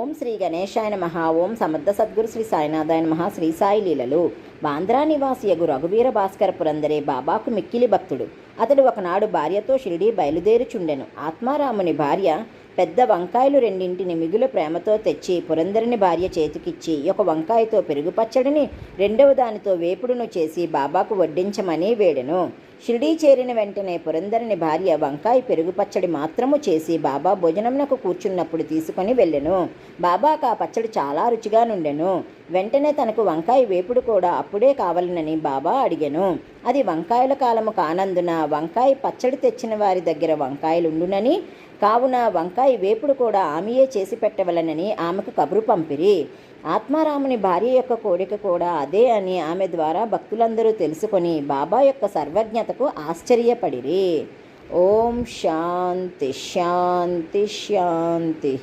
ఓం శ్రీ గణేశాయ నమః. ఓం సమర్థ సద్గురు శ్రీ సాయినాథాయ నమః. శ్రీ సాయి లీలలు. బాంద్రా నివాసియగు రఘువీర భాస్కర పురందరే బాబాకు మిక్కిలి భక్తుడు. అతడు ఒకనాడు భార్యతో షిరిడీ బయలుదేరుచుండెను. ఆత్మారాముని భార్య పెద్ద వంకాయలు రెండింటిని మిగులు ప్రేమతో తెచ్చి పురందరుని భార్య చేతికిచ్చి ఒక వంకాయతో పెరుగు పచ్చడిని, రెండవ దానితో వేపుడును చేసి బాబాకు వడ్డించమని వేడెను. షిరిడీ చేరిన వెంటనే పురందరుని భార్య వంకాయ పెరుగు పచ్చడి మాత్రము చేసి బాబా భోజనమునకు కూర్చున్నప్పుడు తీసుకొని వెళ్ళెను. బాబాకు ఆ పచ్చడి చాలా రుచిగా నుండెను. వెంటనే తనకు వంకాయ వేపుడు కూడా అప్పుడే కావాలనని బాబా అడిగెను. అది వంకాయల కాలము కానందున వంకాయ పచ్చడి తెచ్చిన వారి దగ్గర వంకాయలుండునని, కావున వంకాయ వేపుడు కూడా ఆమెయే చేసి పెట్టవలనని ఆమెకు కబురు పంపిరి. ఆత్మారాముని భార్య యొక్క కోరిక కూడా అదే అని ఆమె ద్వారా భక్తులందరూ తెలుసుకొని బాబా యొక్క సర్వజ్ఞతకు ఆశ్చర్యపడిరి. ఓం శాంతి శాంతి శాంతి.